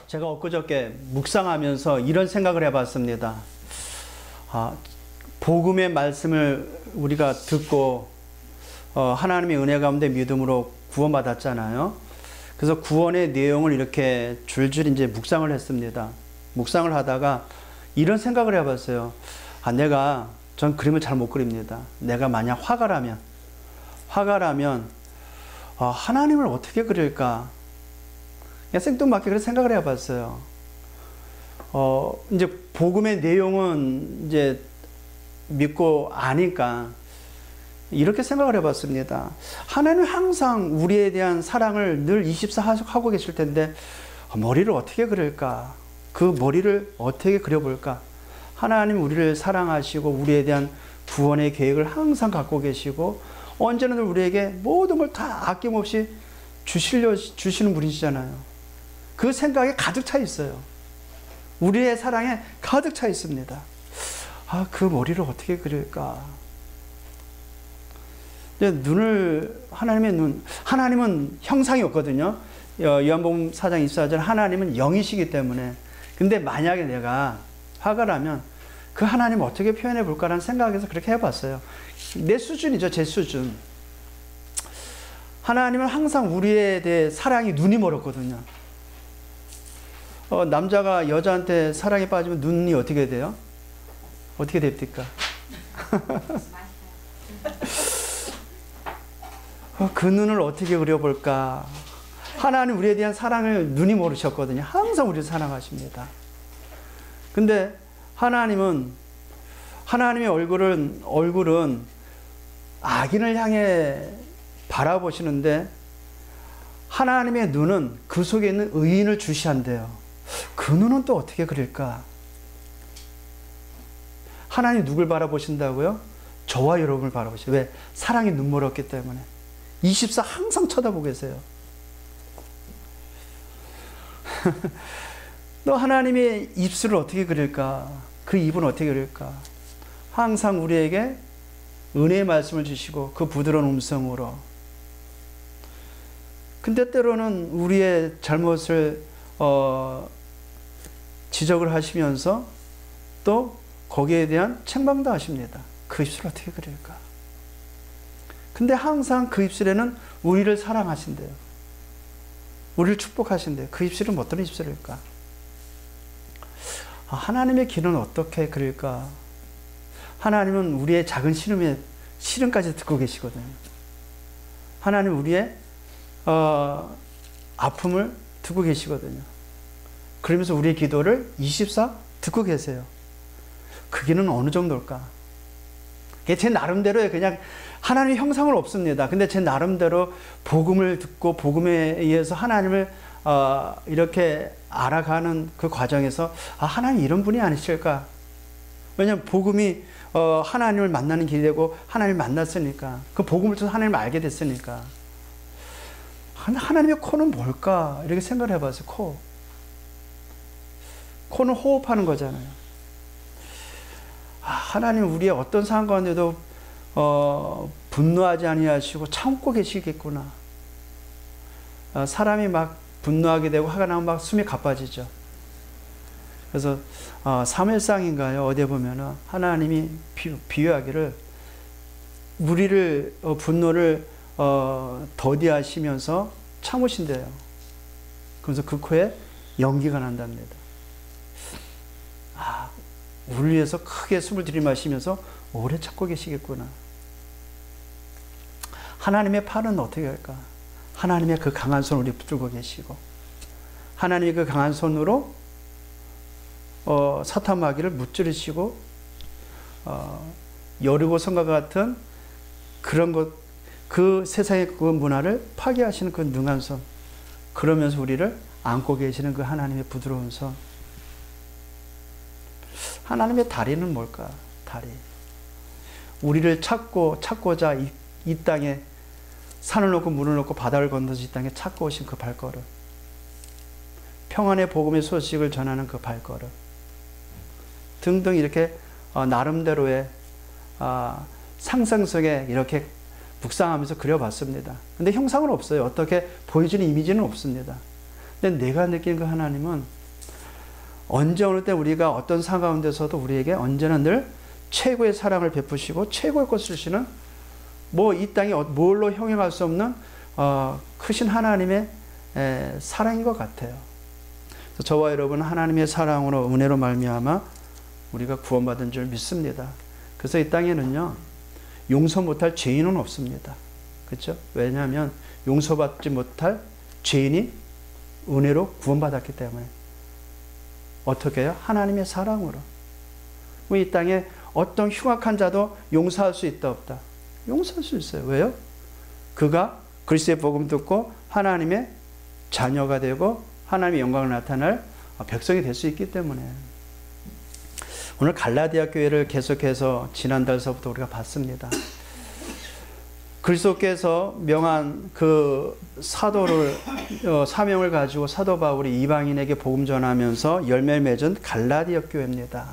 제가 엊그저께 묵상하면서 이런 생각을 해봤습니다. 복음의 말씀을 우리가 듣고 하나님의 은혜 가운데 믿음으로 구원받았잖아요. 그래서 구원의 내용을 이렇게 줄줄이 이제 묵상을 했습니다. 묵상을 하다가 이런 생각을 해봤어요. 전 그림을 잘 못 그립니다. 내가 만약 화가라면 하나님을 어떻게 그릴까? 그냥 생뚱맞게 그런 생각을 해봤어요. 이제 복음의 내용은 이제 믿고 아니까 이렇게 생각을 해봤습니다. 하나님은 항상 우리에 대한 사랑을 늘 24 하고 계실 텐데 머리를 어떻게 그릴까? 그 머리를 어떻게 그려볼까? 하나님 우리를 사랑하시고 우리에 대한 구원의 계획을 항상 갖고 계시고 언제나 우리에게 모든 걸 다 아낌없이 주시는 분이시잖아요. 그 생각에 가득 차 있어요. 우리의 사랑에 가득 차 있습니다. 그 머리를 어떻게 그릴까? 하나님은 형상이 없거든요. 요한복음 4장 24절 하나님은 영이시기 때문에. 근데 만약에 내가 화가라면 그 하나님을 어떻게 표현해 볼까라는 생각에서 그렇게 해봤어요. 내 수준이죠, 제 수준. 하나님은 항상 우리에 대해 사랑이 눈이 멀었거든요. 남자가 여자한테 사랑에 빠지면 눈이 어떻게 돼요? 어떻게 됩니까? 그 눈을 어떻게 그려볼까? 하나님 우리에 대한 사랑을 눈이 모르셨거든요. 항상 우리를 사랑하십니다. 근데 하나님의 얼굴은 악인을 향해 바라보시는데 하나님의 눈은 그 속에 있는 의인을 주시한대요. 그 눈은 또 어떻게 그릴까? 하나님 누굴 바라보신다고요? 저와 여러분을 바라보시죠. 왜? 사랑이 눈멀었기 때문에. 24 항상 쳐다보고 계세요. 또 하나님의 입술을 어떻게 그릴까? 그 입은 어떻게 그릴까? 항상 우리에게 은혜의 말씀을 주시고 그 부드러운 음성으로. 근데 때로는 우리의 잘못을 지적을 하시면서 또 거기에 대한 책망도 하십니다. 그 입술을 어떻게 그릴까? 근데 항상 그 입술에는 우리를 사랑하신대요. 우리를 축복하신대요. 그 입술은 어떤 입술일까? 하나님의 길은 어떻게 그릴까? 하나님은 우리의 작은 시름까지 듣고 계시거든요. 하나님 우리의 아픔을 듣고 계시거든요. 그러면서 우리의 기도를 24 듣고 계세요. 그 길은 어느 정도일까? 제 나름대로의 그냥 하나님의 형상은 없습니다. 근데 제 나름대로 복음을 듣고 복음에 의해서 하나님을 이렇게 알아가는 그 과정에서 하나님 이런 분이 아니실까? 왜냐하면 복음이 하나님을 만나는 길이 되고 하나님을 만났으니까 그 복음을 통해서 하나님을 알게 됐으니까 하나님의 코는 뭘까? 이렇게 생각을 해봤어요. 코는 호흡하는 거잖아요. 하나님 우리의 어떤 상황 가운데도 분노하지 아니하시고 참고 계시겠구나. 사람이 막 분노하게 되고 화가 나면 막 숨이 가빠지죠. 그래서 사무엘상인가요? 어디에 보면은 하나님이 비유하기를 우리를 분노를 더디하시면서 참으신대요. 그래서 그 코에 연기가 난답니다. 우리를 위해서 크게 숨을 들이마시면서 오래 참고 계시겠구나. 하나님의 팔은 어떻게 할까? 하나님의 그 강한 손을 우리 붙들고 계시고 하나님의 그 강한 손으로 사탄 마귀를 무찌르시고 여리고성과 같은 그런 것, 그 세상의 그 문화를 파괴하시는 그 능한 손, 그러면서 우리를 안고 계시는 그 하나님의 부드러운 손. 하나님의 다리는 뭘까? 다리. 우리를 찾고자 이 땅에 산을 놓고 물을 놓고 바다를 건너서 이 땅에 찾고 오신 그 발걸음. 평안의 복음의 소식을 전하는 그 발걸음. 등등 이렇게 나름대로의 상상 속에 이렇게 묵상하면서 그려봤습니다. 근데 형상은 없어요. 어떻게 보여주는 이미지는 없습니다. 근데 내가 느끼는 그 하나님은 언제 어느 때 우리가 어떤 상황 가운데서도 우리에게 언제나 늘 최고의 사랑을 베푸시고 최고의 것을 주시는 뭐 이 땅에 뭘로 형용할 수 없는 크신 하나님의 사랑인 것 같아요. 그래서 저와 여러분 하나님의 사랑으로 은혜로 말미암아 우리가 구원받은 줄 믿습니다. 그래서 이 땅에는요 용서 못할 죄인은 없습니다. 그렇죠? 왜냐하면 용서받지 못할 죄인이 은혜로 구원받았기 때문에. 어떻게 해요? 하나님의 사랑으로. 이 땅에 어떤 흉악한 자도 용서할 수 있다 없다? 용서할 수 있어요. 왜요? 그가 그리스도의 복음 듣고 하나님의 자녀가 되고 하나님의 영광을 나타낼 백성이 될 수 있기 때문에. 오늘 갈라디아 교회를 계속해서 지난달서부터 우리가 봤습니다. 그리스도께서 명한 그 사도를 사명을 가지고 사도 바울이 이방인에게 복음 전하면서 열매를 맺은 갈라디아 교회입니다.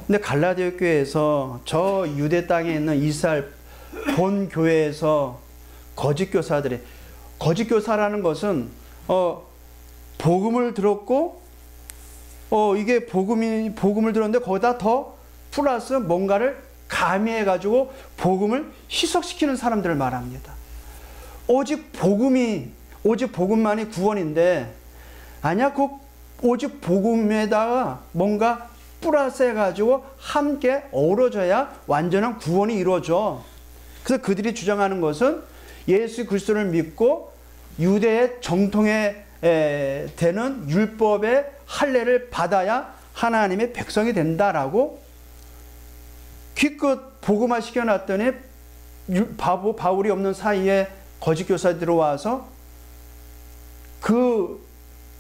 근데 갈라디아 교회에서 저 유대 땅에 있는 이스라엘 본 교회에서 거짓 교사들이, 거짓 교사라는 것은 복음을 들었고 이게 복음을 들었는데 거기다 더 플러스 뭔가를 가미해가지고 복음을 희석시키는 사람들을 말합니다. 오직 복음만이 구원인데, 아니야, 그 오직 복음에다가 뭔가 플러스 해가지고 함께 어우러져야 완전한 구원이 이루어져. 그래서 그들이 주장하는 것은 예수 그리스도를 믿고 유대의 정통에 되는 율법의 할례를 받아야 하나님의 백성이 된다라고 기껏 복음화 시켜놨더니 바울이 없는 사이에 거짓 교사들이 들어와서 그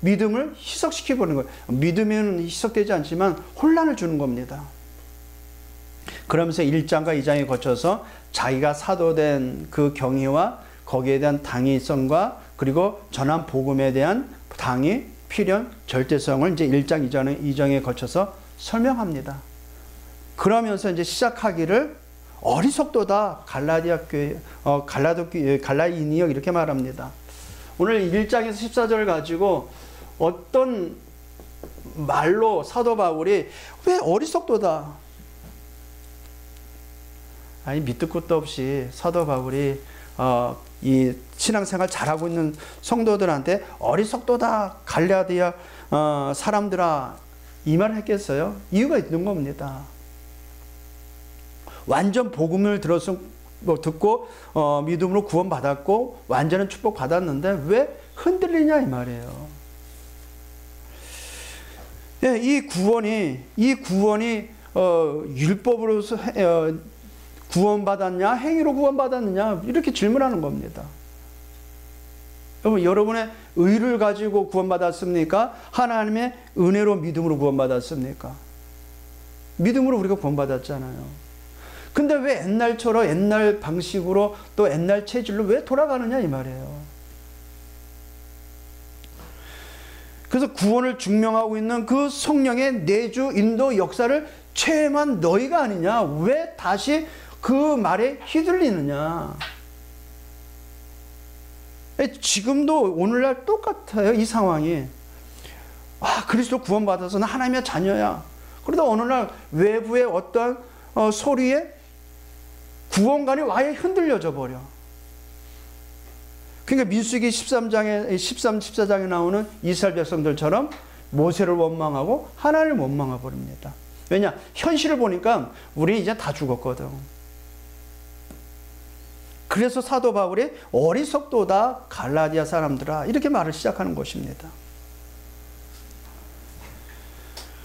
믿음을 희석시켜버리는 거예요. 믿음은 희석되지 않지만 혼란을 주는 겁니다. 그러면서 1장과 2장에 거쳐서 자기가 사도된 그 경위와 거기에 대한 당위성과 그리고 전한 복음에 대한 당위, 필연, 절대성을 이제 1장, 2장에 거쳐서 설명합니다. 그러면서 이제 시작하기를 어리석도다 갈라디아 교회, 갈라이니역 이렇게 말합니다. 오늘 1장에서 14절을 가지고 어떤 말로 사도 바울이 왜 어리석도다? 아니 밑도 끝도 없이 사도 바울이 이 신앙생활 잘하고 있는 성도들한테 어리석도다 갈라디아 사람들아 이 말을 했겠어요? 이유가 있는 겁니다. 완전 복음을 듣고 믿음으로 구원받았고 완전한 축복 받았는데 왜 흔들리냐 이 말이에요. 예, 이 구원이 율법으로서 구원받았냐 행위로 구원받았느냐 이렇게 질문하는 겁니다. 여러분의 의를 가지고 구원받았습니까? 하나님의 은혜로 믿음으로 구원받았습니까? 믿음으로 우리가 구원받았잖아요. 근데 왜 옛날처럼 옛날 방식으로 또 옛날 체질로 왜 돌아가느냐 이 말이에요. 그래서 구원을 증명하고 있는 그 성령의 내주 인도 역사를 체험한 너희가 아니냐. 왜 다시 그 말에 휘둘리느냐. 지금도 오늘날 똑같아요. 이 상황이. 그리스도 구원받아서 나 하나님의 자녀야. 그러다 어느 날 외부의 어떤 소리에 구원관이 아예 흔들려져 버려. 그러니까 민수기 14장에 나오는 이스라엘 백성들처럼 모세를 원망하고 하나님을 원망해 버립니다. 왜냐? 현실을 보니까 우리 이제 다 죽었거든. 그래서 사도 바울이 어리석도다 갈라디아 사람들아 이렇게 말을 시작하는 것입니다.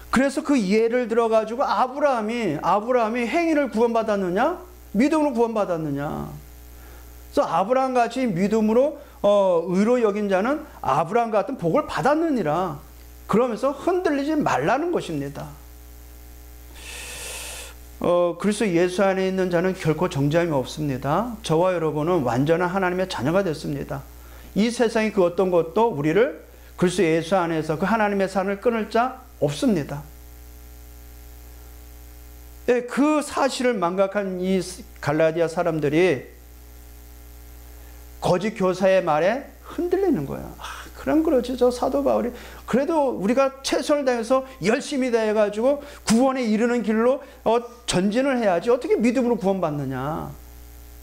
그래서 그 예를 들어가지고 아브라함이 행위를 구원받았느냐? 믿음으로 구원받았느냐? 그래서 아브라함 같이 믿음으로 의로 여긴 자는 아브라함 같은 복을 받았느니라. 그러면서 흔들리지 말라는 것입니다. 그리스도 예수 안에 있는 자는 결코 정죄함이 없습니다. 저와 여러분은 완전한 하나님의 자녀가 됐습니다. 이 세상의 그 어떤 것도 우리를 그리스도 예수 안에서 그 하나님의 사랑을 끊을 자 없습니다. 예, 그 사실을 망각한 이 갈라디아 사람들이 거짓 교사의 말에 흔들리는 거예요. 그럼 그렇지. 저 사도 바울이 그래도 우리가 최선을 다해서 열심히 다해가지고 구원에 이르는 길로 전진을 해야지 어떻게 믿음으로 구원받느냐.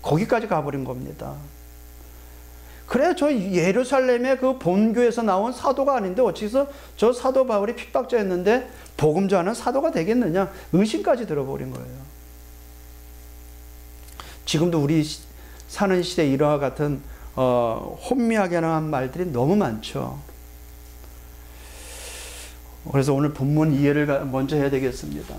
거기까지 가버린 겁니다. 그래 저 예루살렘의 그 본교에서 나온 사도가 아닌데 어째서 저 사도 바울이 핍박자였는데 복음 전하는 사도가 되겠느냐. 의심까지 들어버린 거예요. 지금도 우리 사는 시대에 이와 같은 혼미하게 한 말들이 너무 많죠. 그래서 오늘 본문 이해를 먼저 해야 되겠습니다.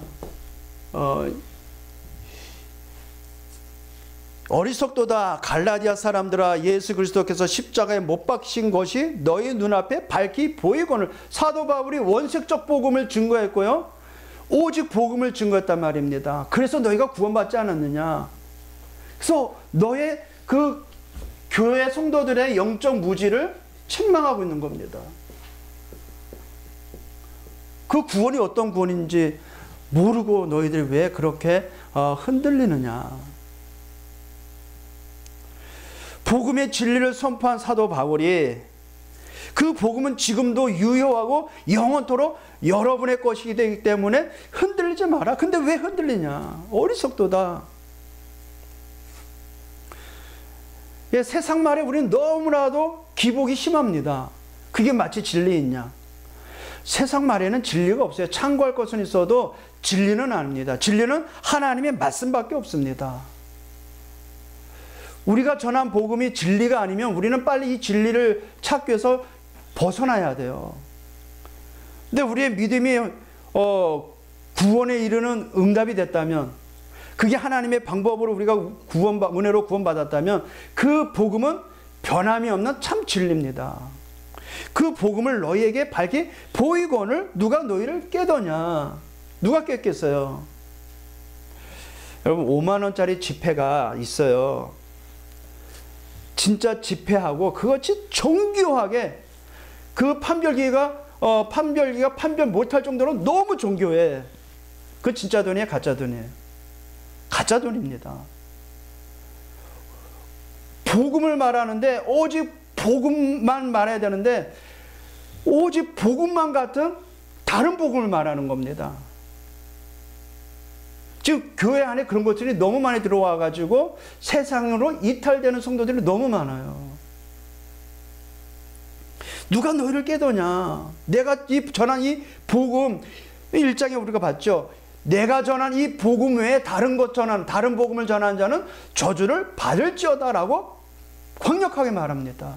어리석도다 갈라디아 사람들아, 예수 그리스도께서 십자가에 못 박힌 것이 너희 눈앞에 밝히 보이거늘. 사도 바울이 원색적 복음을 증거했고요, 오직 복음을 증거했단 말입니다. 그래서 너희가 구원받지 않았느냐. 그래서 너의 그 교회 성도들의 영적 무지를 책망하고 있는 겁니다. 그 구원이 어떤 구원인지 모르고 너희들이 왜 그렇게 흔들리느냐. 복음의 진리를 선포한 사도 바울이 그 복음은 지금도 유효하고 영원토록 여러분의 것이기 되기 때문에 흔들리지 마라. 근데 왜 흔들리냐. 어리석도다. 예, 세상 말에 우리는 너무나도 기복이 심합니다. 그게 마치 진리있냐. 세상 말에는 진리가 없어요. 참고할 것은 있어도 진리는 아닙니다. 진리는 하나님의 말씀밖에 없습니다. 우리가 전한 복음이 진리가 아니면 우리는 빨리 이 진리를 찾기 위해서 벗어나야 돼요. 근데 우리의 믿음이 구원에 이르는 응답이 됐다면, 그게 하나님의 방법으로 우리가 은혜로 구원받았다면 그 복음은 변함이 없는 참 진리입니다. 그 복음을 너희에게 밝히 보이거늘 누가 너희를 깨더냐. 누가 깼겠어요. 여러분 5만 원짜리 지폐가 있어요. 진짜 지폐하고 그것이 정교하게 그 판별기가 판별 못할 정도로 너무 정교해. 그 진짜 돈이에요, 가짜 돈이에요? 가짜 돈입니다. 복음을 말하는데 오직 복음만 말해야 되는데 오직 복음만 같은 다른 복음을 말하는 겁니다. 지금 교회 안에 그런 것들이 너무 많이 들어와 가지고 세상으로 이탈되는 성도들이 너무 많아요. 누가 너희를 깨더냐. 내가 전한 이 복음 1장에 우리가 봤죠. 내가 전한 이 복음 외에 다른 복음을 전하는 자는 저주를 받을지어다라고 강력하게 말합니다.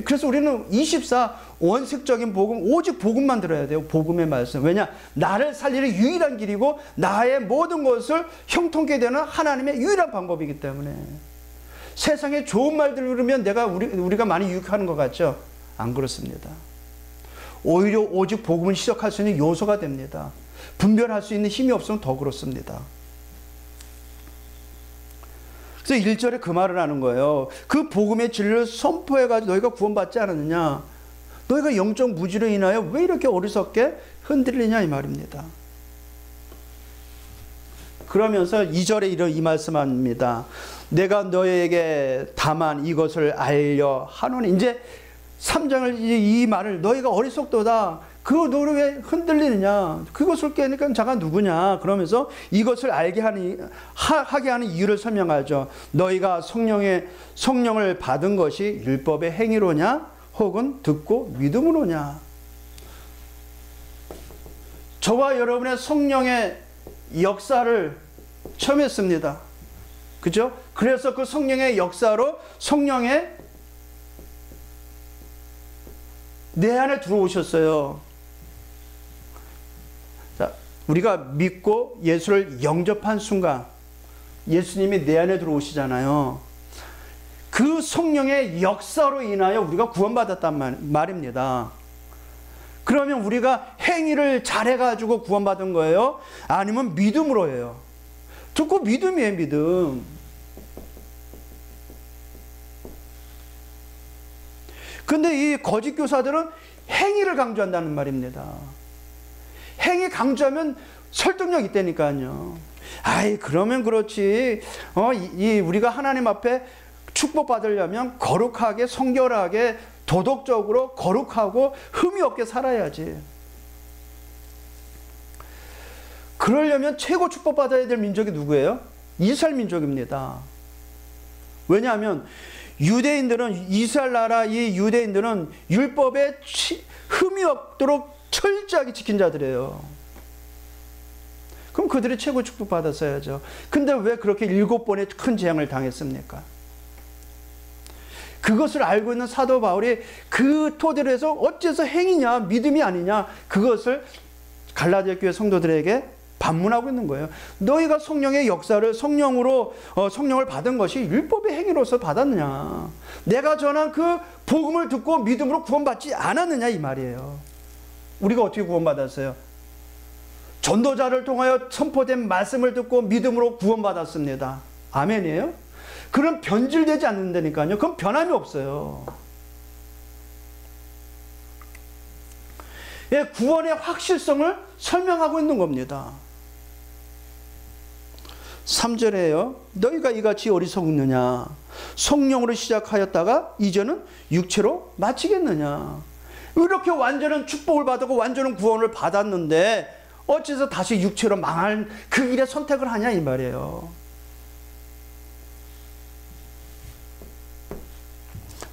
그래서 우리는 24 원색적인 복음, 오직 복음만 들어야 돼요. 복음의 말씀. 왜냐? 나를 살리는 유일한 길이고 나의 모든 것을 형통케 되는 하나님의 유일한 방법이기 때문에. 세상에 좋은 말들을 들으면 우리가 많이 유익하는 것 같죠? 안 그렇습니다. 오히려 오직 복음을 시작할 수 있는 요소가 됩니다. 분별할 수 있는 힘이 없으면 더 그렇습니다. 그래서 1절에 그 말을 하는 거예요. 그 복음의 진리를 선포해가지고 너희가 구원받지 않았느냐. 너희가 영적 무지로 인하여 왜 이렇게 어리석게 흔들리냐 이 말입니다. 그러면서 2절에 이 말씀합니다. 내가 너희에게 다만 이것을 알려 하노니. 이제 3장을 이 말을 너희가 어리석도다. 그 너를 왜 흔들리느냐. 그것을 깨니까 자가 누구냐. 그러면서 이것을 하게 하는 이유를 설명하죠. 너희가 성령을 받은 것이 율법의 행위로냐 혹은 듣고 믿음으로냐. 저와 여러분의 성령의 역사를 처음 했습니다. 그죠? 그래서 그 성령의 역사로 성령의 내 안에 들어오셨어요. 자, 우리가 믿고 예수를 영접한 순간 예수님이 내 안에 들어오시잖아요. 그 성령의 역사로 인하여 우리가 구원받았단 말입니다. 그러면 우리가 행위를 잘해가지고 구원받은 거예요? 아니면 믿음으로 해요? 듣고 믿음이에요, 믿음. 근데 이 거짓 교사들은 행위를 강조한다는 말입니다. 행위 강조하면 설득력 있다니까요. 아이, 그러면 그렇지. 우리가 하나님 앞에 축복받으려면 거룩하게, 성결하게, 도덕적으로 거룩하고 흠이 없게 살아야지. 그러려면 최고 축복받아야 될 민족이 누구예요? 이스라엘 민족입니다. 왜냐하면 유대인들은, 이스라엘 나라 이 유대인들은 율법에 흠이 없도록 철저하게 지킨 자들이에요. 그럼 그들이 최고 축복받았어야죠. 근데 왜 그렇게 7번의 큰 재앙을 당했습니까? 그것을 알고 있는 사도 바울이 그 토대로 해서 어째서 행위냐, 믿음이 아니냐, 그것을 갈라디아 교회 성도들에게 반문하고 있는 거예요. 너희가 성령의 역사를 성령을 받은 것이 율법의 행위로서 받았느냐, 내가 전한 그 복음을 듣고 믿음으로 구원받지 않았느냐, 이 말이에요. 우리가 어떻게 구원받았어요? 전도자를 통하여 선포된 말씀을 듣고 믿음으로 구원받았습니다. 아멘이에요? 그럼 변질되지 않는다니까요. 그럼 변함이 없어요. 예, 구원의 확실성을 설명하고 있는 겁니다. 3절에요. 너희가 이같이 어리석느냐, 성령으로 시작하였다가 이제는 육체로 마치겠느냐. 이렇게 완전한 축복을 받고 완전한 구원을 받았는데 어째서 다시 육체로 망할 그 길에 선택을 하냐, 이 말이에요.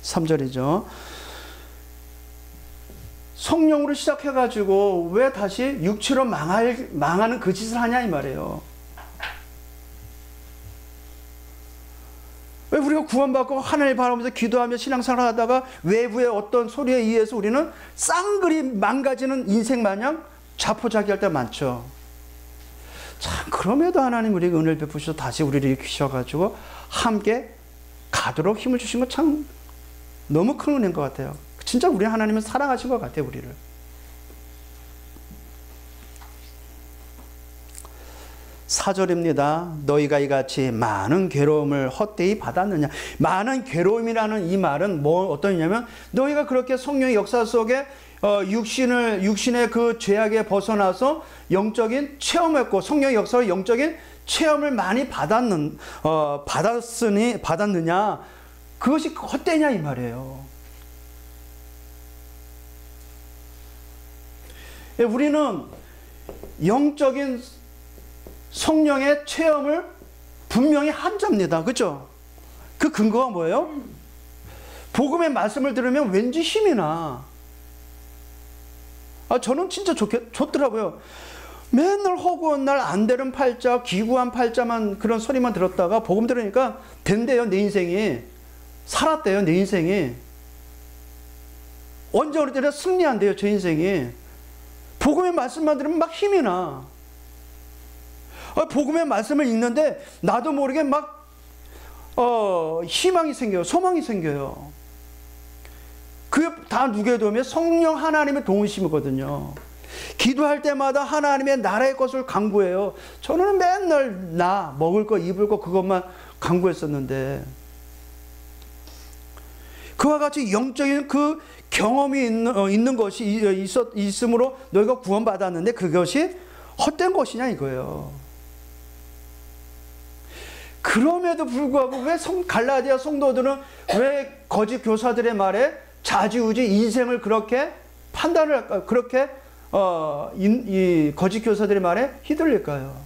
3절이죠. 성령으로 시작해가지고 왜 다시 육체로 망하는 그 짓을 하냐, 이 말이에요. 왜 우리가 구원받고 하나님을 바라보면서 기도하며 신앙생활을 하다가 외부의 어떤 소리에 의해서 우리는 쌍그리 망가지는 인생 마냥 자포자기할 때 많죠. 참, 그럼에도 하나님 우리에게 은혜를 베푸셔서 다시 우리를 일으키셔가지고 함께 가도록 힘을 주신 건 참 너무 큰 은혜인 것 같아요. 진짜 우리 하나님은 사랑하신 것 같아요, 우리를. 4절입니다. 너희가 이같이 많은 괴로움을 헛되이 받았느냐. 많은 괴로움이라는 이 말은 어떤 의미냐면, 너희가 그렇게 성령의 역사 속에 육신의 그 죄악에 벗어나서 영적인 체험했고, 성령의 역사로 영적인 체험을 많이 받았느냐. 그것이 헛되냐, 이 말이에요. 우리는 영적인 성령의 체험을 분명히 한 자입니다. 그렇죠? 그 근거가 뭐예요? 복음의 말씀을 들으면 왠지 힘이 나. 저는 진짜 좋더라고요. 맨날 허구한 날 안 되는 팔자, 기구한 팔자만 그런 소리만 들었다가 복음 들으니까 된대요, 내 인생이. 살았대요, 내 인생이. 언제 어느 때는 승리한대요, 제 인생이. 복음의 말씀만 들으면 막 힘이 나. 복음의 말씀을 읽는데 나도 모르게 막 희망이 생겨요. 소망이 생겨요. 그게 다 누구의 도움이에요? 성령 하나님의 도우심이거든요. 기도할 때마다 하나님의 나라의 것을 간구해요. 저는 맨날 나 먹을 거 입을 거 그것만 간구했었는데, 그와 같이 영적인 그 경험이 있는 것이 있으므로 너희가 구원받았는데 그것이 헛된 것이냐, 이거예요. 그럼에도 불구하고 왜 갈라디아 성도들은 왜 거짓 교사들의 말에 좌지우지 인생을 그렇게 그렇게 이 거짓 교사들의 말에 휘둘릴까요?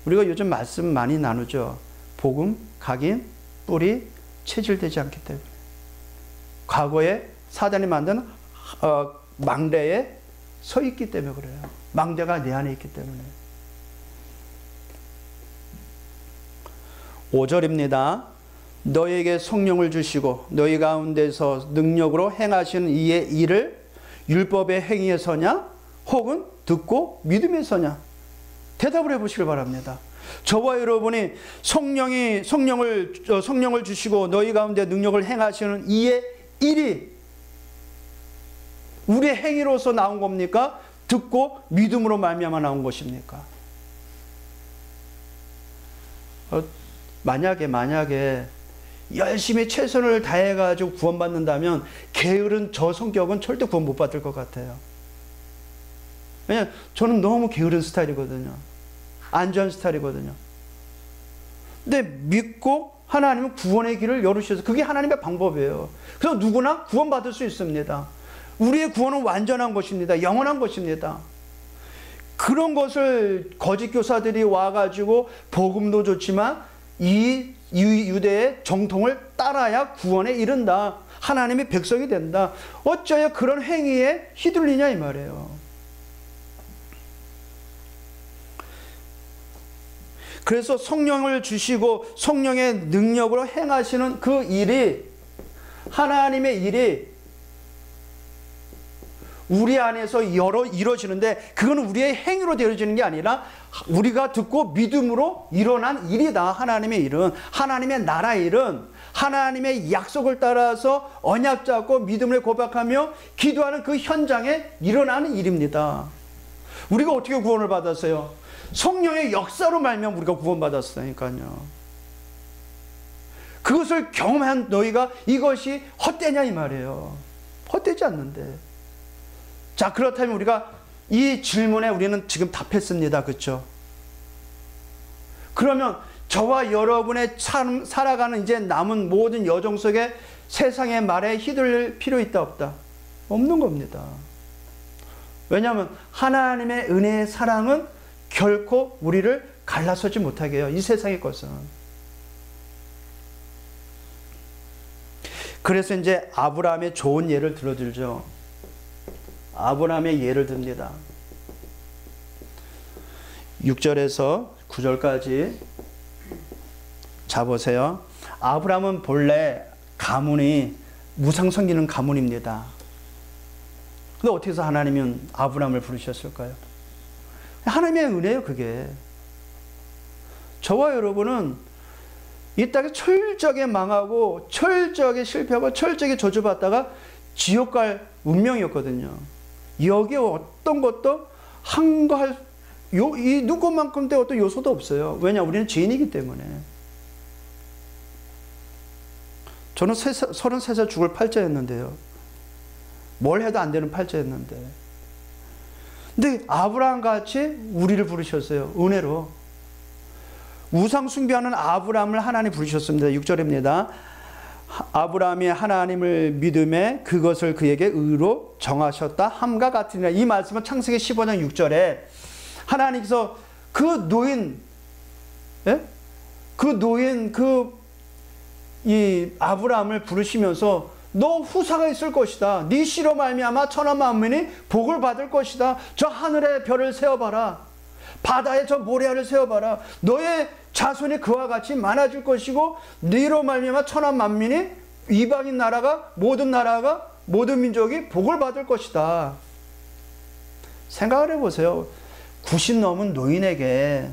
우리가 요즘 말씀 많이 나누죠. 복음, 각인, 뿌리, 체질되지 않기 때문에. 과거에 사단이 만든 망대에 서 있기 때문에 그래요. 망대가 내 안에 있기 때문에. 5절입니다. 너에게 성령을 주시고 너희 가운데서 능력으로 행하시는 이의 일을 율법의 행위에서냐 혹은 듣고 믿음에서냐, 대답을 해보시길 바랍니다. 저와 여러분이 성령을 주시고 너희 가운데 능력을 행하시는 이의 일이 우리의 행위로서 나온 겁니까? 듣고 믿음으로 말미암아 나온 것입니까? 만약에 열심히 최선을 다해가지고 구원받는다면 게으른 저 성격은 절대 구원 못 받을 것 같아요. 왜냐하면 저는 너무 게으른 스타일이거든요. 안전 스타일이거든요. 근데 믿고 하나님은 구원의 길을 열으셔서 그게 하나님의 방법이에요. 그래서 누구나 구원받을 수 있습니다. 우리의 구원은 완전한 것입니다. 영원한 것입니다. 그런 것을 거짓 교사들이 와가지고 복음도 좋지만 이 유대의 정통을 따라야 구원에 이른다. 하나님의 백성이 된다. 어쩌여 그런 행위에 휘둘리냐 이 말이에요. 그래서 성령을 주시고 성령의 능력으로 행하시는 그 일이, 하나님의 일이 우리 안에서 이루어지는데, 그건 우리의 행위로 되어지는 게 아니라 우리가 듣고 믿음으로 일어난 일이다. 하나님의 일은, 하나님의 나라 일은 하나님의 약속을 따라서 언약 잡고 믿음을 고백하며 기도하는 그 현장에 일어나는 일입니다. 우리가 어떻게 구원을 받았어요? 성령의 역사로 말미암아 우리가 구원받았으니까요. 그것을 경험한 너희가 이것이 헛되냐 이 말이에요. 헛되지 않는데. 자, 그렇다면 우리가 이 질문에 우리는 지금 답했습니다. 그렇죠? 그러면 저와 여러분의 살아가는 이제 남은 모든 여정 속에 세상의 말에 휘둘릴 필요 있다 없다? 없는 겁니다. 왜냐하면 하나님의 은혜의 사랑은 결코 우리를 갈라서지 못하게 해요. 이 세상의 것은. 그래서 이제 아브라함의 좋은 예를 들어들죠. 아브라함의 예를 듭니다. 6절에서 9절까지 자 보세요. 아브라함은 본래 가문이 무상 섬기는 가문입니다. 근데 어떻게 해서 하나님은 아브라함을 부르셨을까요? 하나님의 은혜예요, 그게. 저와 여러분은 이 땅에 철저하게 망하고 철저하게 실패하고 철저하게 저주받다가 지옥 갈 운명이었거든요. 여기에 어떤 것도 이 누구만큼의 어떤 요소도 없어요. 왜냐? 우리는 죄인이기 때문에. 저는 33살 죽을 팔자였는데요. 뭘 해도 안 되는 팔자였는데. 근데 아브라함 같이 우리를 부르셨어요. 은혜로. 우상 숭배하는 아브라함을 하나님 부르셨습니다. 6절입니다. 아브라함이 하나님을 믿음에 그것을 그에게 의로 정하셨다 함과 같으니라. 이 말씀은 창세기 15장 6절에 하나님께서 이 아브라함을 부르시면서 너 후사가 있을 것이다. 네 씨로 말미암아 천하 만민이 복을 받을 것이다. 저 하늘의 별을 세어봐라. 바다에 저 모래알을 세어봐라. 너의 자손이 그와 같이 많아질 것이고 네로 말미암아 천하 만민이 이방인 나라가 모든 민족이 복을 받을 것이다. 생각을 해보세요. 90 넘은 노인에게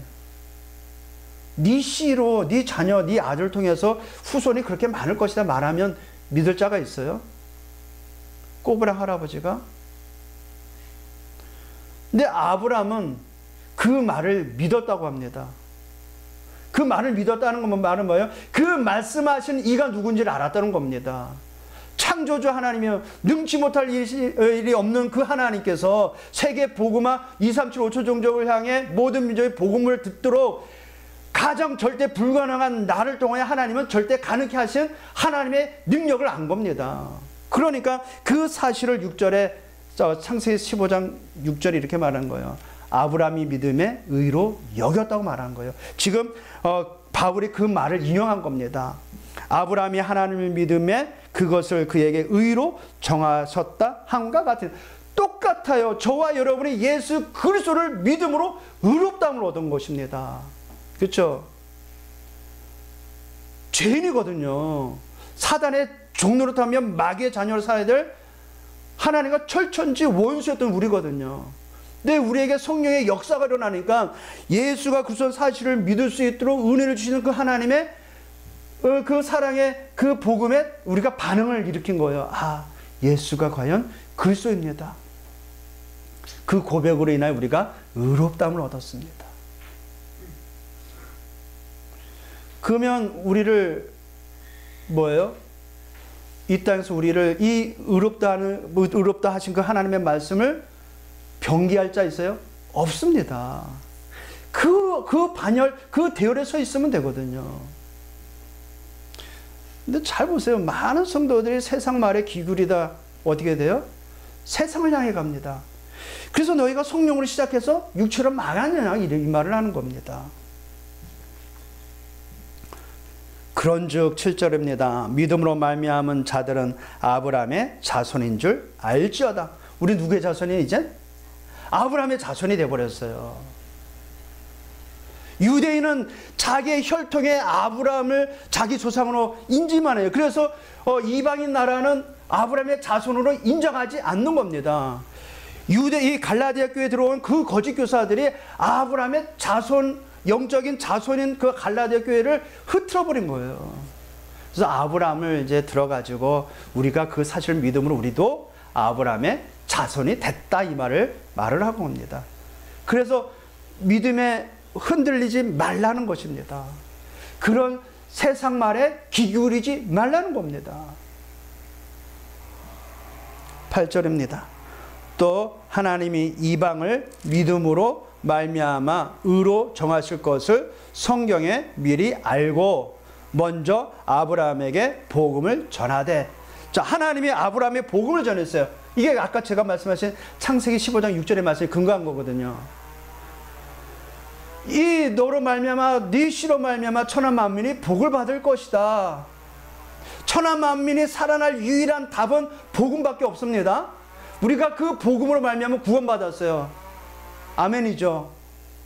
네 씨로 네 자녀 네 아들 통해서 후손이 그렇게 많을 것이다 말하면 믿을 자가 있어요? 꼬부랑 할아버지가? 근데 아브라함은 그 말을 믿었다고 합니다. 그 말을 믿었다는 건 말은 뭐예요? 그 말씀하신 이가 누군지를 알았다는 겁니다. 창조주 하나님이요, 능치 못할 일이 없는 그 하나님께서 세계 복음화 237 5초 종족을 향해 모든 민족의 복음을 듣도록 가장 절대 불가능한 나를 통해 하나님은 절대 가능케 하신 하나님의 능력을 안 겁니다. 그러니까 그 사실을 6절에 창세기 15장 6절에 이렇게 말한 거예요. 아브라함이 믿음에 의로 여겼다고 말한 거예요. 지금 바울이 그 말을 인용한 겁니다. 아브라함이 하나님을 믿음에 그것을 그에게 의로 정하셨다 함과 같은, 똑같아요. 저와 여러분이 예수 그리스도를 믿음으로 의롭다함을 얻은 것입니다. 그렇죠? 죄인이거든요. 사단의 종노릇하면 마귀의 자녀로 살아야 될 하나님과 철천지 원수였던 우리거든요. 근데 우리에게 성령의 역사가 일어나니까 예수가 그리스도 사실을 믿을 수 있도록 은혜를 주시는 그 하나님의 그 사랑의 그 복음에 우리가 반응을 일으킨 거예요. 아, 예수가 과연 그리스도입니다. 그 고백으로 인하여 우리가 의롭다함을 얻었습니다. 그러면 우리를 뭐예요? 이 땅에서 우리를 이 의롭다 하신 그 하나님의 말씀을 변기할 자 있어요? 없습니다. 그 반열, 그 대열에 서 있으면 되거든요. 근데 잘 보세요. 많은 성도들이 세상 말에 기울이다 어떻게 돼요? 세상을 향해 갑니다. 그래서 너희가 성령으로 시작해서 육체로 망하느냐 이 말을 하는 겁니다. 그런즉 7절입니다. 믿음으로 말미암은 자들은 아브라함의 자손인 줄 알지어다. 우리 누구의 자손이 이제? 아브라함의 자손이 되어버렸어요. 유대인은 자기의 혈통의 아브라함을 자기 조상으로 인지만 해요. 그래서 이방인 나라는 아브라함의 자손으로 인정하지 않는 겁니다. 이 갈라디아 교회에 들어온 그 거짓 교사들이 아브라함의 자손, 영적인 자손인 그 갈라디아 교회를 흐트러버린 거예요. 그래서 아브라함을 이제 들어가지고 우리가 그 사실을 믿음으로 우리도 아브라함의 자손이 됐다 이 말을 하고 옵니다. 그래서 믿음에 흔들리지 말라는 것입니다. 그런 세상 말에 귀 기울이지 말라는 겁니다. 8절입니다. 또 하나님이 이방을 믿음으로 말미암아 의로 정하실 것을 성경에 미리 알고 먼저 아브라함에게 복음을 전하되. 자, 하나님이 아브라함에 복음을 전했어요. 이게 아까 제가 말씀하신 창세기 15장 6절의 말씀에 근거한 거거든요. 이 너로 말미암아 네 씨로 말미암아 천하 만민이 복을 받을 것이다. 천하 만민이 살아날 유일한 답은 복음밖에 없습니다. 우리가 그 복음으로 말미암아 구원받았어요. 아멘이죠.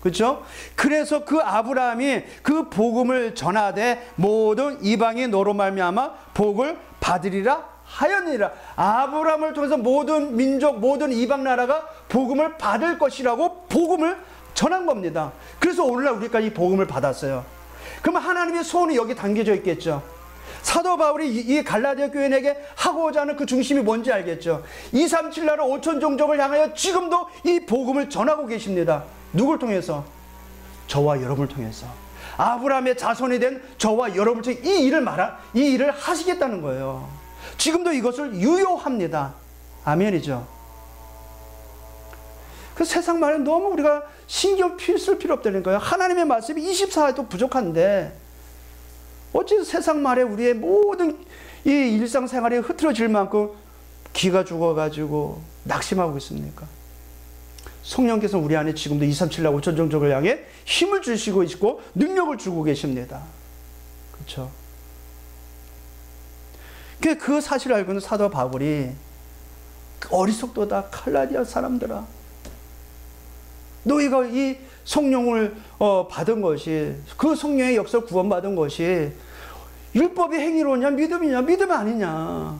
그렇죠? 그래서 그 아브라함이 그 복음을 전하되 모든 이방이 너로 말미암아 복을 받으리라 하였느니라. 아브라함을 통해서 모든 민족, 모든 이방 나라가 복음을 받을 것이라고 복음을 전한 겁니다. 그래서 오늘날 우리가 이 복음을 받았어요. 그러면 하나님의 소원이 여기 담겨져 있겠죠. 사도 바울이 이 갈라디아 교인에게 하고자 하는 그 중심이 뭔지 알겠죠. 237 나라 5천 종족을 향하여 지금도 이 복음을 전하고 계십니다. 누굴 통해서? 저와 여러분을 통해서. 아브라함의 자손이 된 저와 여러분을 통해 이 일을 하시겠다는 거예요. 지금도 이것을 유효합니다. 아멘이죠. 그 세상 말에 너무 우리가 신경 쓸 필요 없다는 거예요. 하나님의 말씀이 24회도 부족한데 어찌 세상 말에 우리의 모든 이 일상생활이 흐트러질 만큼 기가 죽어가지고 낙심하고 있습니까? 성령께서 우리 안에 지금도 237나 5천 종족을 향해 힘을 주시고 있고 능력을 주고 계십니다. 그렇죠? 그 사실을 알고 있는 사도 바울이 어리석도다 갈라디아 사람들아, 너희가 이 성령을 받은 것이, 그 성령의 역사를 구원받은 것이 율법의 행위로냐 믿음이냐? 믿음 아니냐?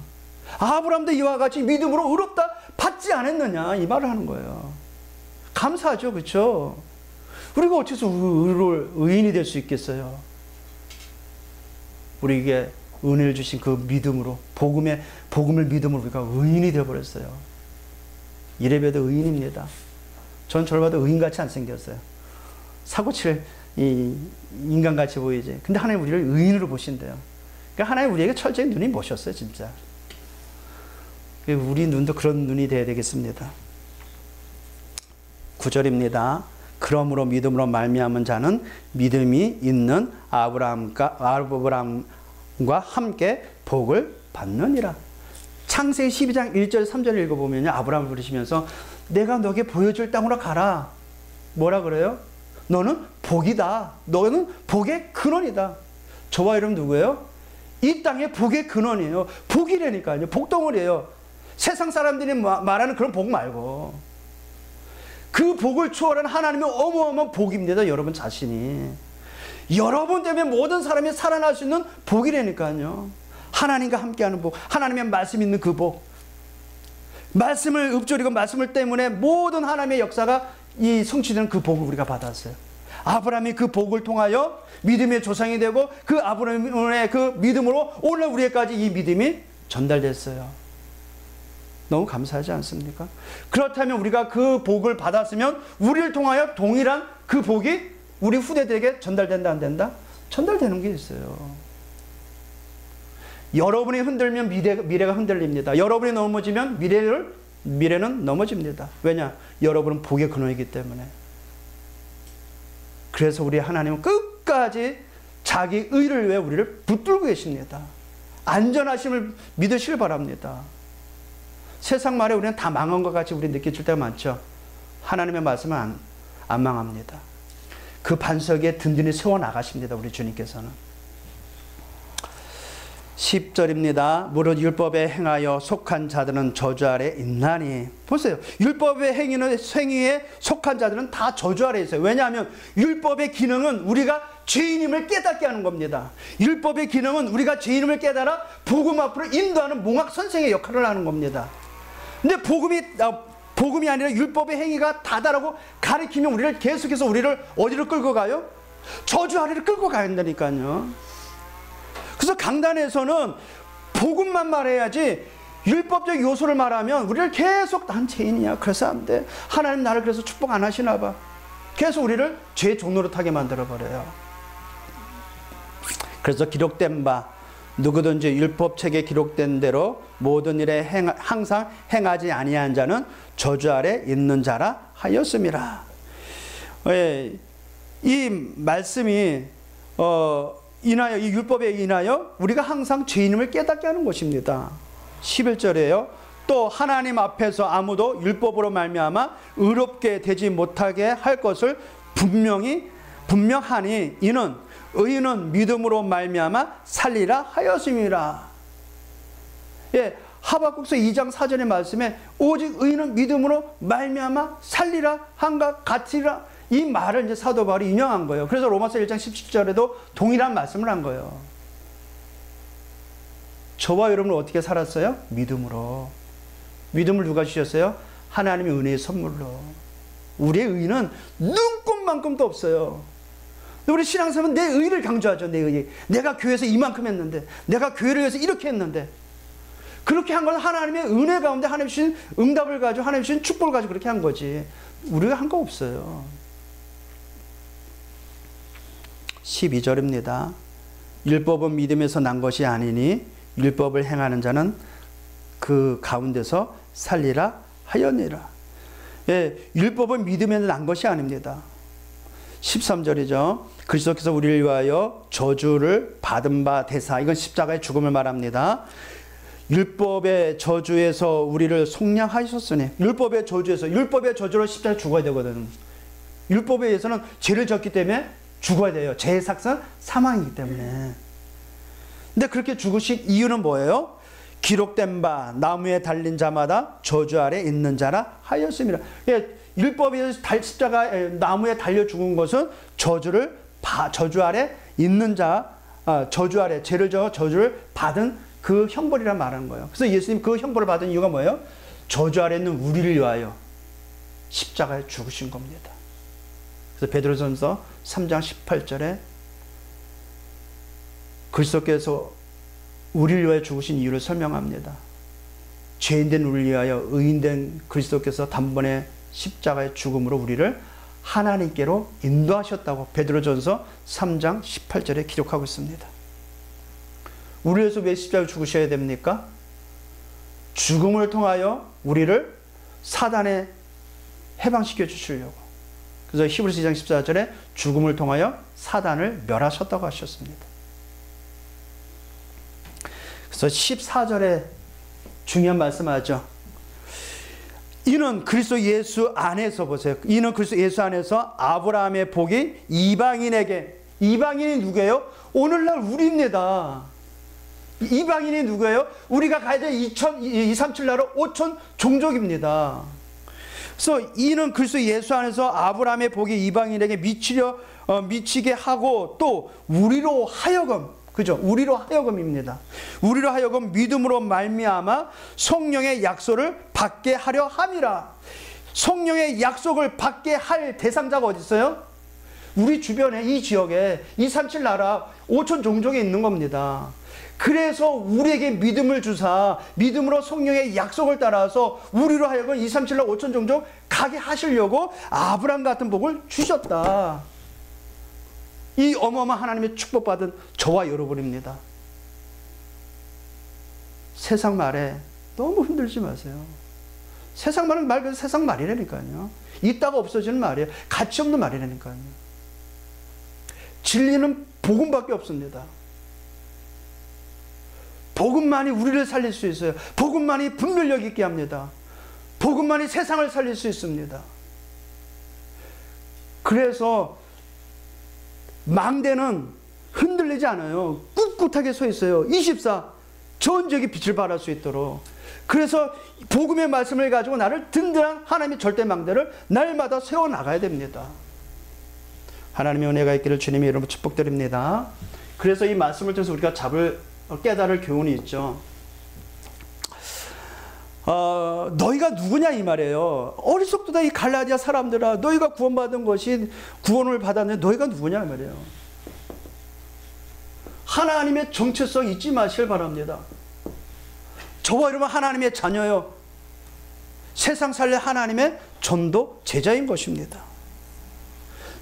아브라함도 이와 같이 믿음으로 의롭다 받지 않았느냐? 이 말을 하는 거예요. 감사하죠. 그렇죠? 우리가 어째서 의인이 될 수 있겠어요? 우리에게 은혜를 주신 그 믿음으로, 복음을 믿음으로 우리가 의인이 되어버렸어요. 이래봬도 의인입니다. 전 저를 봐도 의인같이 안 생겼어요. 사고칠 인간같이 보이지. 근데 하나님 우리를 의인으로 보신대요. 그러니까 하나님 우리에게 철저히 눈이 모셨어요, 진짜. 우리 눈도 그런 눈이 돼야 되겠습니다. 9절입니다. 그러므로 믿음으로 말미암은 자는 믿음이 있는 아브라함과 함께 복을 받느니라. 창세기 12장 1절 3절 읽어보면요, 아브라함을 부르시면서 내가 너에게 보여줄 땅으로 가라. 뭐라 그래요? 너는 복이다. 너는 복의 근원이다. 저와 여러분 누구예요? 이 땅의 복의 근원이에요. 복이라니까요. 복덩어리예요. 세상 사람들이 말하는 그런 복 말고 그 복을 초월한 하나님의 어마어마한 복입니다. 여러분 자신이. 여러분 때문에 모든 사람이 살아날 수 있는 복이라니까요. 하나님과 함께하는 복, 하나님의 말씀 있는 그 복. 말씀을 읊조리고 말씀을 때문에 모든 하나님의 역사가 이 성취되는 그 복을 우리가 받았어요. 아브라함이 그 복을 통하여 믿음의 조상이 되고 그 아브라함의 그 믿음으로 오늘 우리에게까지 이 믿음이 전달됐어요. 너무 감사하지 않습니까? 그렇다면 우리가 그 복을 받았으면 우리를 통하여 동일한 그 복이 우리 후대들에게 전달된다 안 된다? 전달되는 게 있어요. 여러분이 흔들면 미래가 흔들립니다. 여러분이 넘어지면 미래는 넘어집니다. 왜냐? 여러분은 복의 근원이기 때문에. 그래서 우리 하나님은 끝까지 자기 의를 위해 우리를 붙들고 계십니다. 안전하심을 믿으시길 바랍니다. 세상 말에 우리는 다 망한 것 같이 우리 느낄 때가 많죠. 하나님의 말씀은 안 망합니다. 그 반석에 든든히 세워나가십니다. 우리 주님께서는. 10절입니다. 무릇 율법에 행하여 속한 자들은 저주 아래 있나니. 보세요. 율법의 행위에 속한 자들은 다 저주 아래 있어요. 왜냐하면 율법의 기능은 우리가 죄인임을 깨닫게 하는 겁니다. 율법의 기능은 우리가 죄인임을 깨달아 복음 앞으로 인도하는 몽학 선생의 역할을 하는 겁니다. 근데 복음이 아니라 율법의 행위가 다다라고 가리키면 우리를 계속해서 우리를 어디로 끌고 가요? 저주 아래로 끌고 가야 한다니까요. 그래서 강단에서는 복음만 말해야지 율법적 요소를 말하면 우리를 계속 난 죄인이야. 그래서 안 돼. 하나님 나를 그래서 축복 안 하시나 봐. 계속 우리를 죄 종로로 타게 만들어버려요. 그래서 기록된 바 누구든지 율법책에 기록된 대로 모든 일에 항상 행하지 아니한 자는 저주 아래 있는 자라 하였음이라. 이 말씀이 이 율법에 인하여 우리가 항상 죄인임을 깨닫게 하는 것입니다. 11절에요. 또 하나님 앞에서 아무도 율법으로 말미암아 의롭게 되지 못하게 할 것을 분명하니 이는 의인은 믿음으로 말미암아 살리라 하였음이라. 하박국서 2장 4절의 말씀에 오직 의인은 믿음으로 말미암아 살리라 한가 같으리라. 이 말을 이제 사도 바울이 인용한 거예요. 그래서 로마서 1장 17절에도 동일한 말씀을 한 거예요. 저와 여러분은 어떻게 살았어요? 믿음으로. 믿음을 누가 주셨어요? 하나님의 은혜의 선물로. 우리의 의는 눈꼽만큼도 없어요. 우리 신앙생활은 내 의를 강조하죠. 내 의. 내가 교회에서 이만큼 했는데, 내가 교회를 위해서 이렇게 했는데, 그렇게 한 건 하나님의 은혜 가운데 하나님 주신 응답을 가지고 하나님 주신 축복을 가지고 그렇게 한 거지. 우리가 한 거 없어요. 12절입니다. 율법은 믿음에서 난 것이 아니니 율법을 행하는 자는 그 가운데서 살리라 하였니라. 율법은 믿음에서 난 것이 아닙니다. 13절이죠. 그리스도께서 우리를 위하여 저주를 받은 바 되사. 이건 십자가의 죽음을 말합니다. 율법의 저주에서 우리를 속량하셨으니. 율법의 저주로 십자가에 죽어야 되거든. 율법에 의해서는 죄를 졌기 때문에 죽어야 돼요. 죄의 삭은 사망이기 때문에. 근데 그렇게 죽으신 이유는 뭐예요? 기록된 바 나무에 달린 자마다 저주 아래 있는 자라 하였음이라. 율법에 십자가 나무에 달려 죽은 것은 저주 아래 있는 자, 저주 아래 죄를 져 저주를 받은 그 형벌이라 말하는 거예요. 그래서 예수님 그 형벌을 받은 이유가 뭐예요? 저주 아래 있는 우리를 위하여 십자가에 죽으신 겁니다. 그래서 베드로전서 3장 18절에 그리스도께서 우리를 위하여 죽으신 이유를 설명합니다. 죄인된 우리를 위하여 의인된 그리스도께서 단번에 십자가의 죽음으로 우리를 하나님께로 인도하셨다고 베드로전서 3장 18절에 기록하고 있습니다. 우리를 위해서 왜 십자가에 죽으셔야 됩니까? 죽음을 통하여 우리를 사단에 해방시켜 주시려고. 그래서 히브리서 2장 14절에 죽음을 통하여 사단을 멸하셨다고 하셨습니다. 그래서 14절에 중요한 말씀하죠. 이는 그리스도 예수 안에서 보세요. 이는 그리스도 예수 안에서 아브라함의 복이 이방인에게. 이방인이 누구예요? 오늘날 우리입니다. 이방인이 누구예요? 우리가 가야 될 237 나라 5천 종족입니다. 그래서 이는 그리스도 예수 안에서 아브라함의 복이 이방인에게 미치게 하고 또 우리로 하여금, 그죠? 우리로 하여금입니다. 우리로 하여금 믿음으로 말미암아 성령의 약속을 받게 하려 함이라. 성령의 약속을 받게 할 대상자가 어디 있어요? 우리 주변에 이 지역에 237 나라 5천 종족에 있는 겁니다. 그래서 우리에게 믿음을 주사 믿음으로 성령의 약속을 따라서 우리로 하여금 237 나라 5천 종족 가게 하시려고 아브라함 같은 복을 주셨다. 이 어마어마한 하나님의 축복받은 저와 여러분입니다. 세상 말에 너무 흔들지 마세요. 세상 말은 말 그대로 세상 말이라니까요. 있다가 없어지는 말이에요. 가치 없는 말이라니까요. 진리는 복음밖에 없습니다. 복음만이 우리를 살릴 수 있어요. 복음만이 분별력 있게 합니다. 복음만이 세상을 살릴 수 있습니다. 그래서 망대는 흔들리지 않아요. 꿋꿋하게 서 있어요. 24 전적이 빛을 발할 수 있도록. 그래서 복음의 말씀을 가지고 나를 든든한 하나님의 절대 망대를 날마다 세워나가야 됩니다. 하나님의 은혜가 있기를 주님의 이름으로 축복드립니다. 그래서 이 말씀을 통해서 우리가 깨달을 교훈이 있죠. 너희가 누구냐 이 말이에요. 어리석도다 이 갈라디아 사람들아, 너희가 구원받은 것이 구원을 받았는데 너희가 누구냐 이 말이에요. 하나님의 정체성 잊지 마시길 바랍니다. 저와 여러분 하나님의 자녀요. 세상 살릴 하나님의 전도 제자인 것입니다.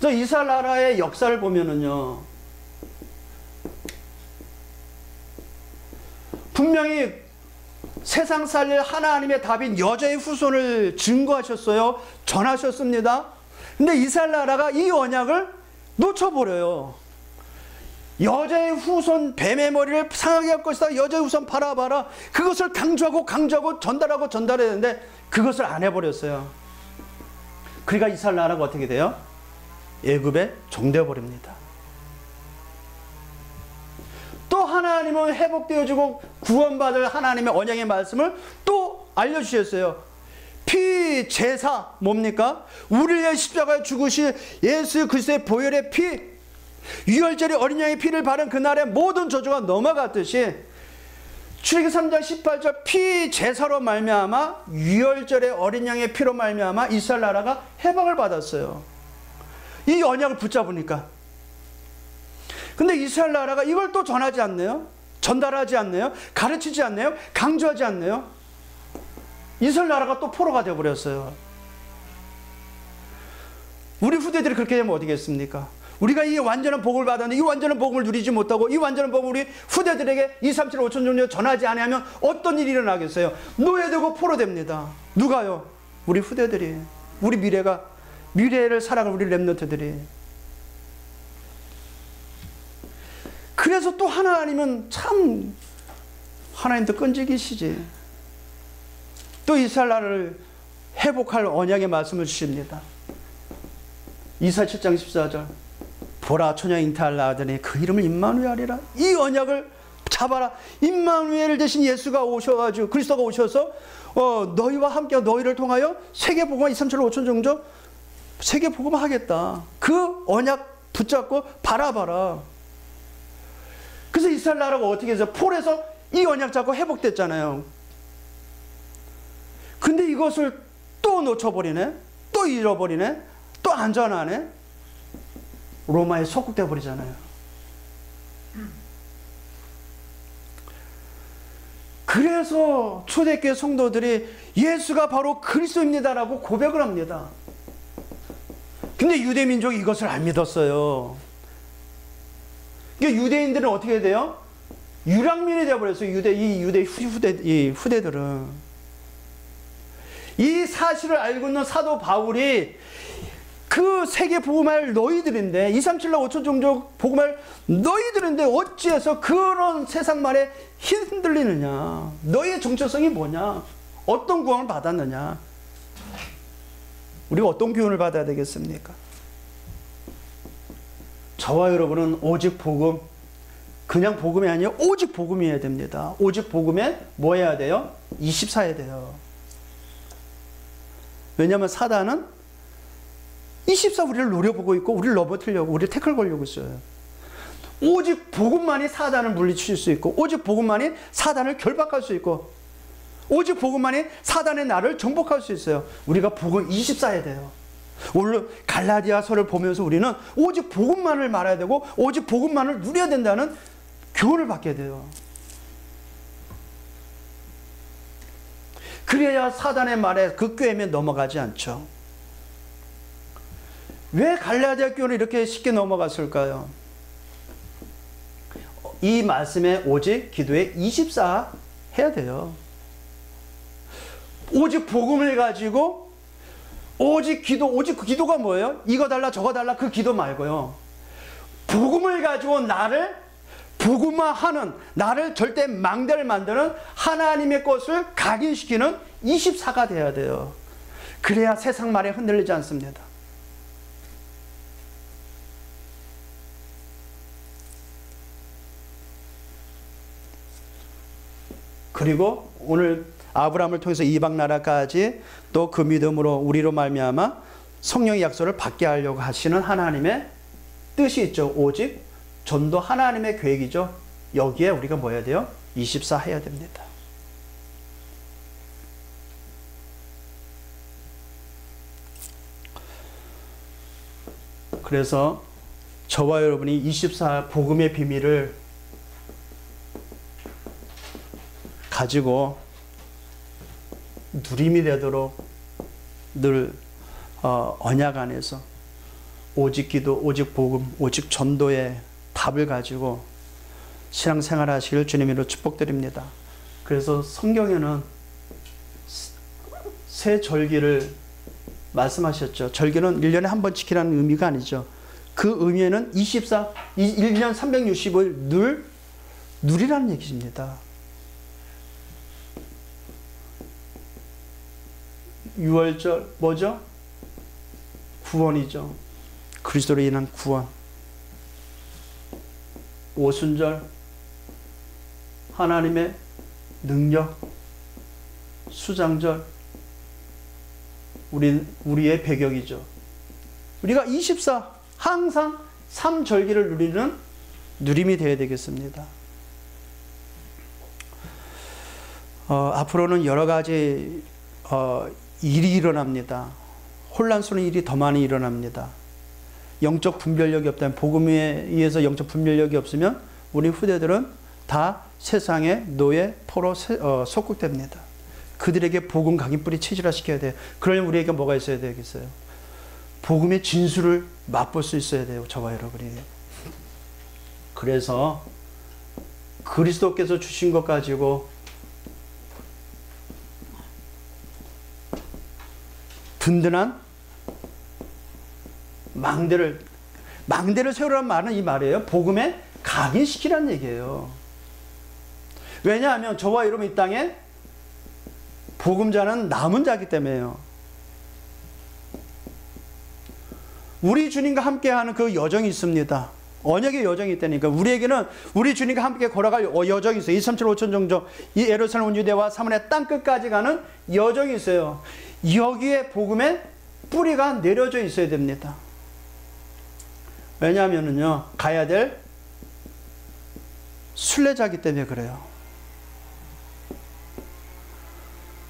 저 이스라엘 나라의 역사를 보면은요, 분명히 세상 살릴 하나님의 답인 여자의 후손을 증거하셨어요. 전하셨습니다. 근데 이스라엘 나라가 이 언약을 놓쳐버려요. 여자의 후손 뱀의 머리를 상하게 할 것이다. 여자의 후손 바라봐라. 그것을 강조하고 전달해야 되는데 그것을 안 해버렸어요. 그러니까 이스라엘 나라가 어떻게 돼요? 애굽에 종되어 버립니다. 또 하나님은 회복되어지고 구원받을 하나님의 언약의 말씀을 또 알려주셨어요. 피 제사 뭡니까? 우리를 위해 십자가에 죽으신 예수 그리스도의 보혈의 피, 유월절에 어린 양의 피를 바른 그날에 모든 저주가 넘어갔듯이 출애굽기 3장 18절 피 제사로 말미암아 유월절에 어린 양의 피로 말미암아 이스라엘 나라가 해방을 받았어요. 이 언약을 붙잡으니까. 근데 이스라엘 나라가 이걸 또 전하지 않네요. 전달하지 않네요. 가르치지 않네요. 강조하지 않네요. 이스라엘 나라가 또 포로가 되어버렸어요. 우리 후대들이 그렇게 되면 어디겠습니까? 우리가 이 완전한 복을 받았는데 이 완전한 복을 누리지 못하고 이 완전한 복을 우리 후대들에게 2, 3, 7, 5천 정도 전하지 않으면 어떤 일이 일어나겠어요? 노예되고 포로됩니다. 누가요? 우리 후대들이. 우리 미래를 살아갈 우리 렘넌트들이. 그래서 또 하나님은 참 하나님도 끈질기시지. 또 이스라엘 나라를 회복할 언약의 말씀을 주십니다. 이사야 7장 14절 보라 처녀 잉태할 나더니 그 이름을 임마누엘 하리라. 이 언약을 잡아라. 임마누엘 대신 예수가 오셔가지고 그리스도가 오셔서 너희와 함께 너희를 통하여 세계복음화 2, 3, 7, 5천 정도 세계복음화 하겠다. 그 언약 붙잡고 바라봐라. 그래서 이스라엘 나라가 어떻게 해서 폴에서 이 언약 잡고 회복됐잖아요. 근데 이것을 또 놓쳐버리네. 또 잃어버리네. 또 안전하네. 로마에 속국돼 버리잖아요. 그래서 초대교회 성도들이 예수가 바로 그리스도입니다라고 고백을 합니다. 근데 유대민족이 이것을 안 믿었어요. 그러니까 유대인들은 어떻게 돼요? 유랑민이 되어버렸어요. 이 후대들은. 이 사실을 알고 있는 사도 바울이 그 세계 복음할 너희들인데 2, 3, 7, 5천 종족 복음할 너희들인데 어찌해서 그런 세상 말에 흔들리느냐. 너희의 정체성이 뭐냐. 어떤 구원을 받았느냐. 우리가 어떤 교훈을 받아야 되겠습니까? 저와 여러분은 오직 복음, 그냥 복음이 아니에요. 오직 복음이어야 됩니다. 오직 복음에 뭐 해야 돼요? 24해야 돼요. 왜냐하면 사단은 24 우리를 노려보고 있고 우리를 넘어뜨리려고 우리를 태클 걸려고 있어요. 오직 복음만이 사단을 물리칠 수 있고 오직 복음만이 사단을 결박할 수 있고 오직 복음만이 사단의 나를 정복할 수 있어요. 우리가 복음 24해야 돼요. 오늘 갈라디아서를 보면서 우리는 오직 복음만을 말해야 되고 오직 복음만을 누려야 된다는 교훈을 받게 돼요. 그래야 사단의 말에 그 꾀임에 넘어가지 않죠. 왜 갈라디아 교훈을 이렇게 쉽게 넘어갔을까요? 이 말씀에 오직 기도에 24 해야 돼요. 오직 복음을 가지고 오직 기도가 뭐예요? 이거 달라 저거 달라 그 기도 말고요. 복음을 가지고 나를 복음화 하는, 나를 절대 망대를 만드는 하나님의 것을 각인시키는 24가 돼야 돼요. 그래야 세상 말에 흔들리지 않습니다. 그리고 오늘 아브라함을 통해서 이방 나라까지 또 그 믿음으로 우리로 말미암아 성령의 약속을 받게 하려고 하시는 하나님의 뜻이 있죠. 오직 전도 하나님의 계획이죠. 여기에 우리가 뭐 해야 돼요? 24 해야 됩니다. 그래서 저와 여러분이 24 복음의 비밀을 가지고 누림이 되도록 늘 언약 안에서 오직 기도, 오직 복음, 오직 전도의 답을 가지고 신앙생활 하시길 주님으로 축복드립니다. 그래서 성경에는 새 절기를 말씀하셨죠. 절기는 1년에 한 번 지키라는 의미가 아니죠. 그 의미에는 1년 365일 누리라는 얘기입니다. 6월절 뭐죠? 구원이죠. 그리스도로 인한 구원. 오순절 하나님의 능력. 수장절 우리의 배경이죠. 우리가 24 항상 3절기를 누리는 누림이 되어야 되겠습니다. 앞으로는 여러 가지 일이 일어납니다. 혼란스러운 일이 더 많이 일어납니다. 영적 분별력이 없다면, 복음에 의해서 영적 분별력이 없으면 우리 후대들은 다 세상의 노예, 포로 속국됩니다. 그들에게 복음 각인뿌리 체질화시켜야 돼요. 그러려면 우리에게 뭐가 있어야 되겠어요? 복음의 진수를 맛볼 수 있어야 돼요. 저와 여러분이. 그래서 그리스도께서 주신 것 가지고 든든한 망대를 세우라는 말은 이 말이에요. 복음에 각인시키라는 얘기예요. 왜냐하면 저와 여러분 이 땅에 복음자는 남은 자이기 때문에요. 우리 주님과 함께하는 그 여정이 있습니다. 언약의 여정이 있다니까. 우리에게는 우리 주님과 함께 걸어갈 여정이 있어요. 237 5천 정도 이 예루살렘 유대와 사마리아 땅끝까지 가는 여정이 있어요. 여기에 복음의 뿌리가 내려져 있어야 됩니다. 왜냐하면요, 가야 될 순례자이기 때문에 그래요.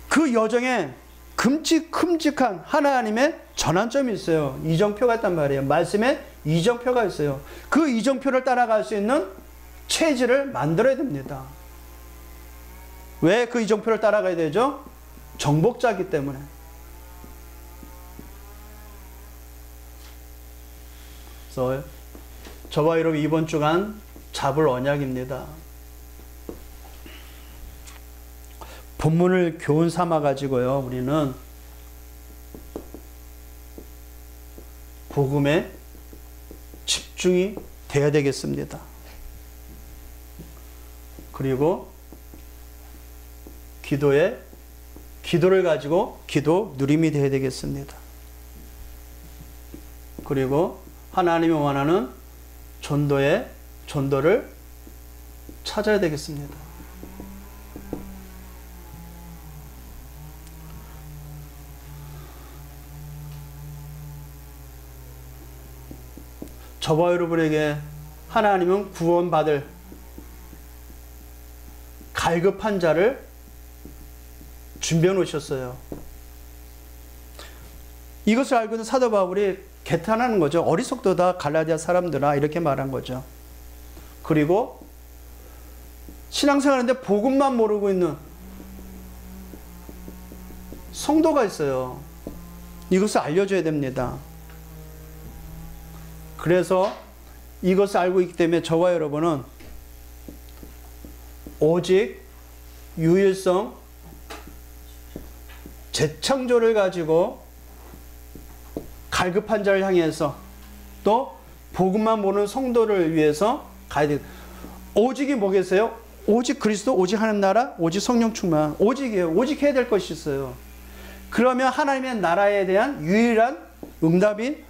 그 여정에 큼직한 하나님의 전환점이 있어요. 이정표가 있단 말이에요. 말씀에 이정표가 있어요. 그 이정표를 따라갈 수 있는 체질을 만들어야 됩니다. 왜 그 이정표를 따라가야 되죠? 정복자이기 때문에. 그래서 저와 여러분 이번 주간 잡을 언약입니다. 본문을 교훈 삼아 가지고요, 우리는 복음에 집중이 돼야 되겠습니다. 그리고 기도를 가지고 기도 누림이 돼야 되겠습니다. 그리고 하나님이 원하는 전도를 찾아야 되겠습니다. 저와 여러분에게 하나님은 구원받을 갈급한 자를 준비해 놓으셨어요. 이것을 알고 있는 사도 바울이 개탄하는 거죠. 어리석도다 갈라디아 사람들아, 이렇게 말한 거죠. 그리고 신앙생활하는데 복음만 모르고 있는 성도가 있어요. 이것을 알려줘야 됩니다. 그래서 이것을 알고 있기 때문에 저와 여러분은 오직 유일성 재창조를 가지고 갈급한 자를 향해서 또 복음만 보는 성도를 위해서 가야 돼. 오직이 뭐겠어요? 오직 그리스도, 오직 하나님 나라, 오직 성령 충만. 오직이에요. 오직 해야 될 것이 있어요. 그러면 하나님의 나라에 대한 유일한 응답을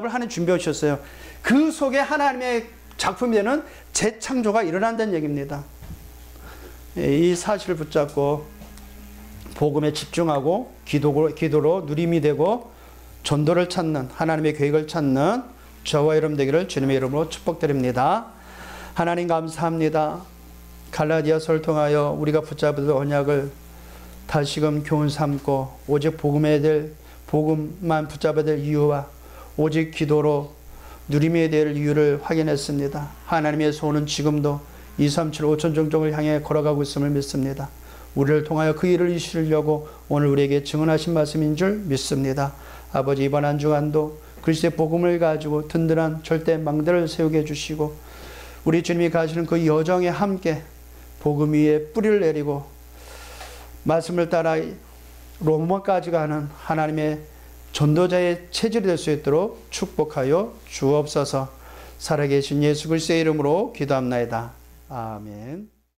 하나님 준비해 주셨어요. 그 속에 하나님의 작품이 되는 재창조가 일어난다는 얘기입니다. 이 사실을 붙잡고 복음에 집중하고 기도로 누림이 되고 전도를 찾는, 하나님의 계획을 찾는 저와 여러분 되기를 주님의 이름으로 축복드립니다. 하나님 감사합니다. 갈라디아서를 통하여 우리가 붙잡을 언약을 다시금 교훈 삼고 오직 복음만 붙잡아야 될 이유와 오직 기도로 누림에 대할 이유를 확인했습니다. 하나님의 손은 지금도 237 5천 종족을 향해 걸어가고 있음을 믿습니다. 우리를 통하여 그 일을 이루시려고 오늘 우리에게 증언하신 말씀인 줄 믿습니다. 아버지, 이번 한 주간도 그리스도의 복음을 가지고 든든한 절대 망대를 세우게 해주시고 우리 주님이 가시는 그 여정에 함께 복음 위에 뿌리를 내리고 말씀을 따라 로마까지 가는 하나님의 전도자의 체질이 될 수 있도록 축복하여 주옵소서. 살아계신 예수 그리스도의 이름으로 기도합나이다. 아멘.